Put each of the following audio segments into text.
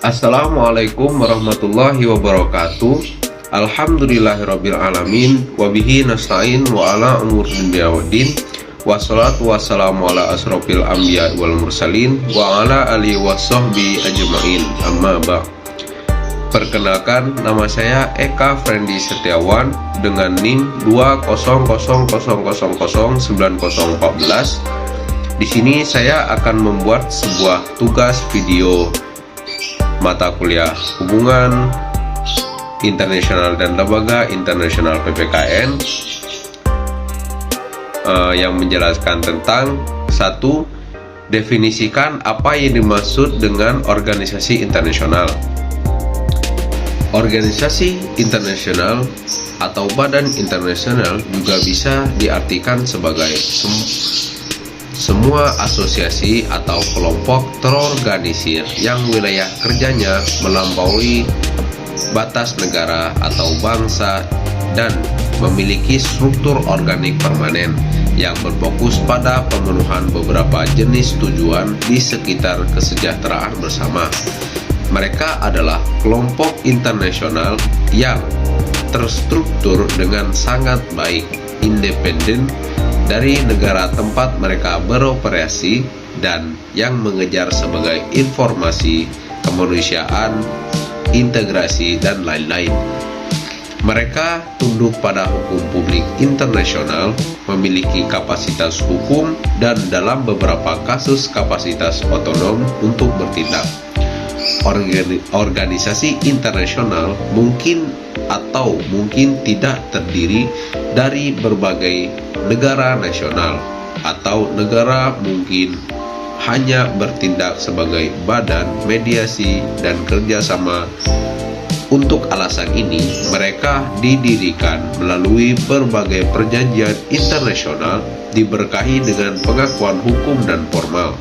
Assalamualaikum warahmatullahi wabarakatuh. Alhamdulillahirabbil alamin wa bihi nasta'in wa ala umuri dunya waddin. Wassalatu wassalamu ala asrofil anbiya wal mursalin wa ala alihi washabbi ajmain. Amma ba'd. Perkenalkan, nama saya Eka Frendi Setiawan dengan NIM 200009014. Di sini saya akan membuat sebuah tugas video mata kuliah hubungan internasional dan lembaga internasional PPKN yang menjelaskan tentang satu, definisikan apa yang dimaksud dengan organisasi internasional. Organisasi internasional atau badan internasional juga bisa diartikan sebagai semua asosiasi atau kelompok terorganisir yang wilayah kerjanya melampaui batas negara atau bangsa dan memiliki struktur organik permanen yang berfokus pada pemenuhan beberapa jenis tujuan di sekitar kesejahteraan bersama. Mereka adalah kelompok internasional yang terstruktur dengan sangat baik, independen dari negara tempat mereka beroperasi dan yang mengejar sebagai informasi, kemanusiaan, integrasi, dan lain-lain. Mereka tunduk pada hukum publik internasional, memiliki kapasitas hukum, dan dalam beberapa kasus kapasitas otonom untuk bertindak. Organisasi internasional mungkin atau mungkin tidak terdiri dari berbagai negara nasional, atau negara mungkin hanya bertindak sebagai badan mediasi dan kerjasama. Untuk alasan ini, mereka didirikan melalui berbagai perjanjian internasional diberkahi dengan pengakuan hukum dan formal.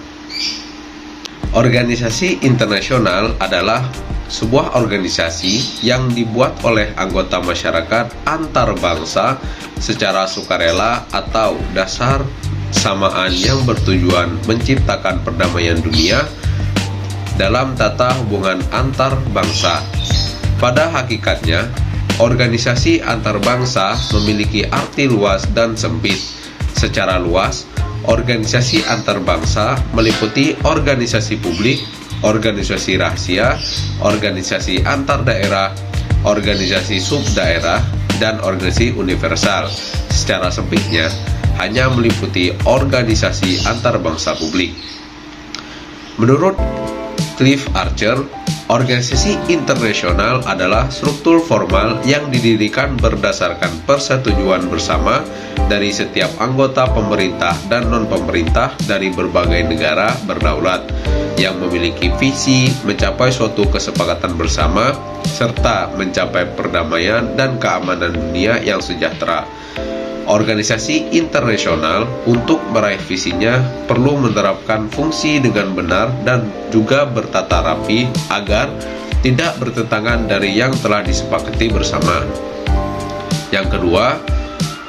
Organisasi internasional adalah sebuah organisasi yang dibuat oleh anggota masyarakat antar bangsa secara sukarela atau dasar kesamaan yang bertujuan menciptakan perdamaian dunia dalam tata hubungan antar bangsa. Pada hakikatnya, organisasi antar bangsa memiliki arti luas dan sempit. Secara luas, organisasi antar bangsa meliputi organisasi publik, organisasi rahasia, organisasi antar daerah, organisasi subdaerah, dan organisasi universal. Secara sempitnya, hanya meliputi organisasi antar bangsa publik. Menurut Cliff Archer, organisasi internasional adalah struktur formal yang didirikan berdasarkan persetujuan bersama dari setiap anggota pemerintah dan non-pemerintah dari berbagai negara berdaulat yang memiliki visi mencapai suatu kesepakatan bersama serta mencapai perdamaian dan keamanan dunia yang sejahtera. Organisasi internasional untuk meraih visinya perlu menerapkan fungsi dengan benar dan juga bertata rapi agar tidak bertentangan dari yang telah disepakati bersama. Yang kedua,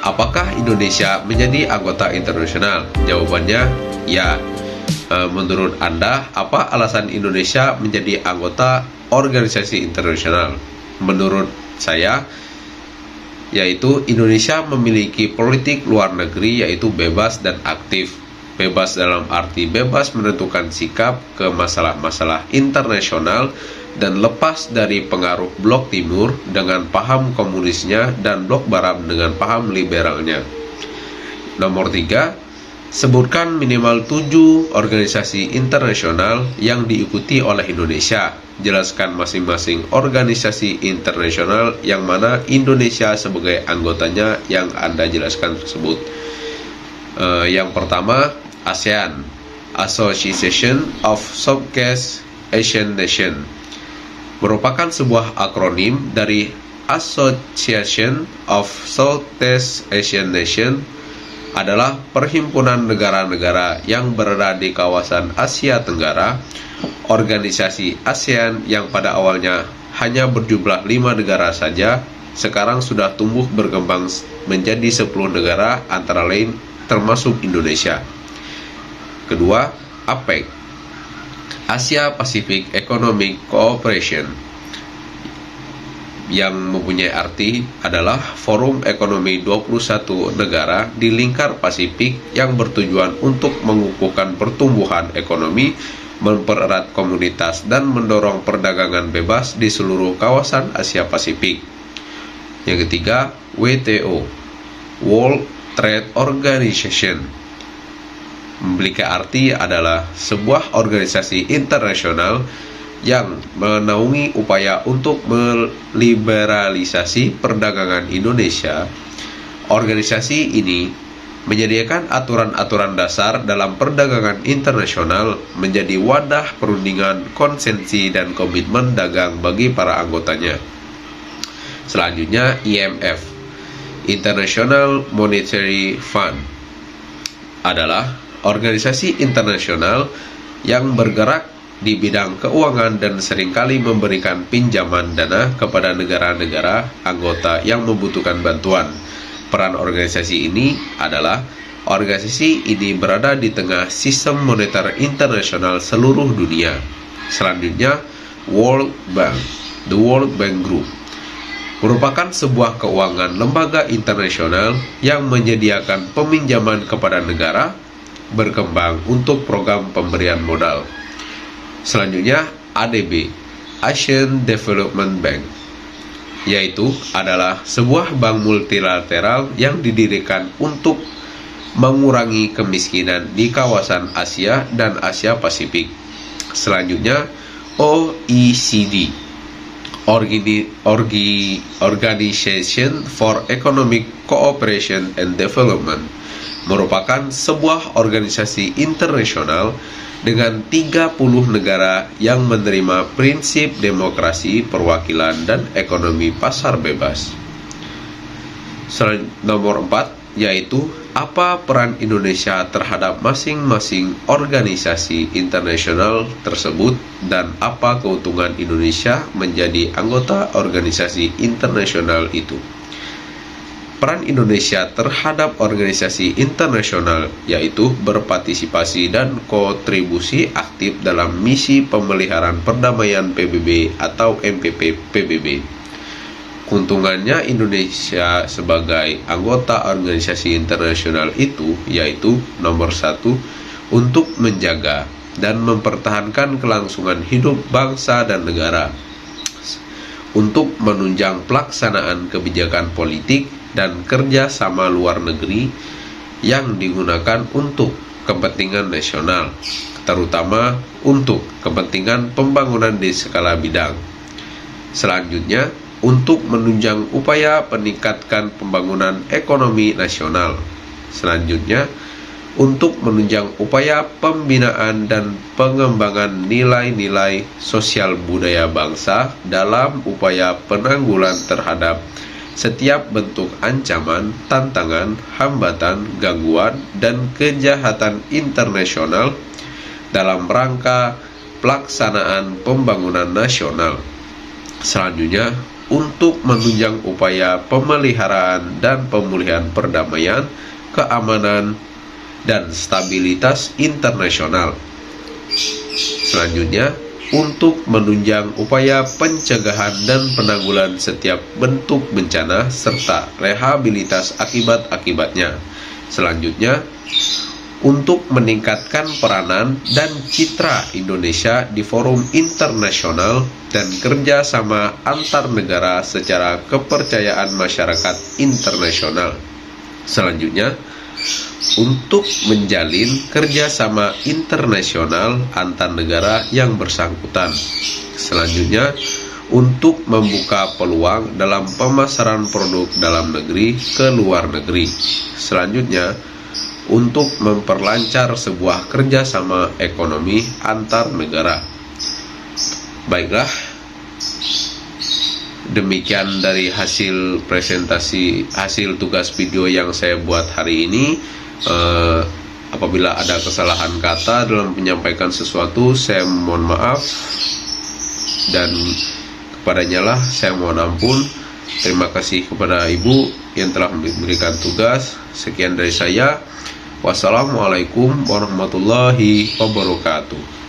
apakah Indonesia menjadi anggota internasional? Jawabannya ya. Menurut Anda, apa alasan Indonesia menjadi anggota organisasi internasional? Menurut saya, yaitu Indonesia memiliki politik luar negeri yaitu bebas dan aktif. Bebas dalam arti bebas menentukan sikap ke masalah-masalah internasional dan lepas dari pengaruh blok timur dengan paham komunisnya dan blok barat dengan paham liberalnya. Nomor 3, sebutkan minimal 7 organisasi internasional yang diikuti oleh Indonesia. Jelaskan masing-masing organisasi internasional yang mana Indonesia sebagai anggotanya yang Anda jelaskan tersebut. Yang pertama, ASEAN, Association of Southeast Asian Nations, merupakan sebuah akronim dari Association of Southeast Asian Nations, adalah perhimpunan negara-negara yang berada di kawasan Asia Tenggara. Organisasi ASEAN yang pada awalnya hanya berjumlah 5 negara saja, sekarang sudah tumbuh berkembang menjadi 10 negara antara lain termasuk Indonesia. Kedua, APEC, Asia Pacific Economic Cooperation, yang mempunyai arti adalah forum ekonomi 21 negara di lingkar Pasifik yang bertujuan untuk mengukuhkan pertumbuhan ekonomi, mempererat komunitas, dan mendorong perdagangan bebas di seluruh kawasan Asia Pasifik. Yang ketiga, WTO, World Trade Organization, memiliki arti adalah sebuah organisasi internasional yang menaungi upaya untuk meliberalisasi perdagangan Indonesia. Organisasi ini menyediakan aturan-aturan dasar dalam perdagangan internasional, menjadi wadah perundingan, konsensi, dan komitmen dagang bagi para anggotanya. Selanjutnya, IMF, International Monetary Fund, adalah organisasi internasional yang bergerak di bidang keuangan dan seringkali memberikan pinjaman dana kepada negara-negara anggota yang membutuhkan bantuan. Peran organisasi ini adalah organisasi ini berada di tengah sistem moneter internasional seluruh dunia. Selanjutnya, World Bank, the World Bank Group, merupakan sebuah keuangan lembaga internasional yang menyediakan peminjaman kepada negara berkembang untuk program pemberian modal. Selanjutnya, ADB, Asian Development Bank, yaitu adalah sebuah bank multilateral yang didirikan untuk mengurangi kemiskinan di kawasan Asia dan Asia Pasifik. Selanjutnya, OECD, Organization for Economic Cooperation and Development, merupakan sebuah organisasi internasional dengan 30 negara yang menerima prinsip demokrasi, perwakilan, dan ekonomi pasar bebas. Nomor 4, yaitu apa peran Indonesia terhadap masing-masing organisasi internasional tersebut dan apa keuntungan Indonesia menjadi anggota organisasi internasional itu. Peran Indonesia terhadap organisasi internasional yaitu berpartisipasi dan kontribusi aktif dalam misi pemeliharaan perdamaian PBB atau MPP PBB. Keuntungannya Indonesia sebagai anggota organisasi internasional itu yaitu nomor 1, untuk menjaga dan mempertahankan kelangsungan hidup bangsa dan negara, untuk menunjang pelaksanaan kebijakan politik dan kerja sama luar negeri yang digunakan untuk kepentingan nasional, terutama untuk kepentingan pembangunan di skala bidang. Selanjutnya, untuk menunjang upaya peningkatkan pembangunan ekonomi nasional. Selanjutnya, untuk menunjang upaya pembinaan dan pengembangan nilai-nilai sosial budaya bangsa dalam upaya penanggulangan terhadap setiap bentuk ancaman, tantangan, hambatan, gangguan, dan kejahatan internasional dalam rangka pelaksanaan pembangunan nasional. Selanjutnya, untuk menunjang upaya pemeliharaan dan pemulihan perdamaian, keamanan, dan stabilitas internasional. Selanjutnya, untuk menunjang upaya pencegahan dan penanggulangan setiap bentuk bencana serta rehabilitas akibat-akibatnya. Selanjutnya, untuk meningkatkan peranan dan citra Indonesia di forum internasional dan kerjasama antar negara secara kepercayaan masyarakat internasional. Selanjutnya, untuk menjalin kerjasama internasional antar negara yang bersangkutan. Selanjutnya, untuk membuka peluang dalam pemasaran produk dalam negeri ke luar negeri. Selanjutnya, untuk memperlancar sebuah kerjasama ekonomi antar negara. Baiklah, demikian dari hasil presentasi, hasil tugas video yang saya buat hari ini. Apabila ada kesalahan kata dalam menyampaikan sesuatu, saya mohon maaf, dan kepadanya lah saya mohon ampun. Terima kasih kepada Ibu yang telah memberikan tugas. Sekian dari saya. Wassalamualaikum warahmatullahi wabarakatuh.